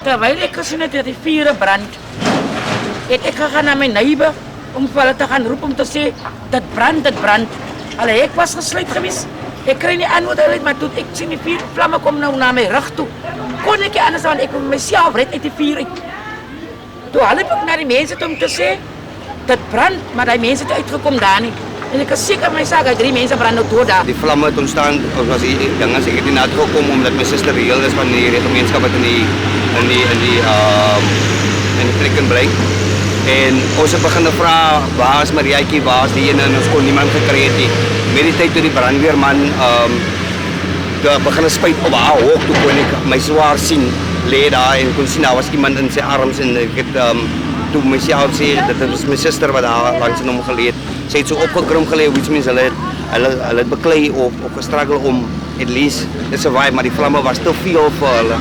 Terwyl ek gesien het dat die vure brand, het ek gegaan na my neighbor om vir hulle te gaan roep om te sê, dit brand. Hulle hek was gesluit gewees. Ek kry nie antwoord uit, maar toe ek sien die vuur vlamme kom nou na my rug toe. Kon ek nie anders dan ek kon myself red uit die vuur uit. Toe hulle ook na die mense toe om te sê, dit brand, maar die mense het uitgekom daar nie. En ek is seker my saak, 3 mense brand nou dood daar. Die vlamme het ontstaan, was die ding as ek het nie uitgekom omdat my suster heel is van die gemeenskap wat in die plek in bly. En ons het begin vra, waar is Mariaatjie, waar is die ene, en ons kon niemand gekry het nie. Met die tyd toe die brandweerman toe begin spuit op haar hoek, toe kon ek my swaar sien lê daar en kon sien daar was iemand in sy arms en ek het toe myself sê dat dit was my suster wat daar langs in hom gelê het. Sy het so opgekrom gelê, which means hulle het beklei of gestruggle om at least te survive, maar die vlamme was te veel vir hulle.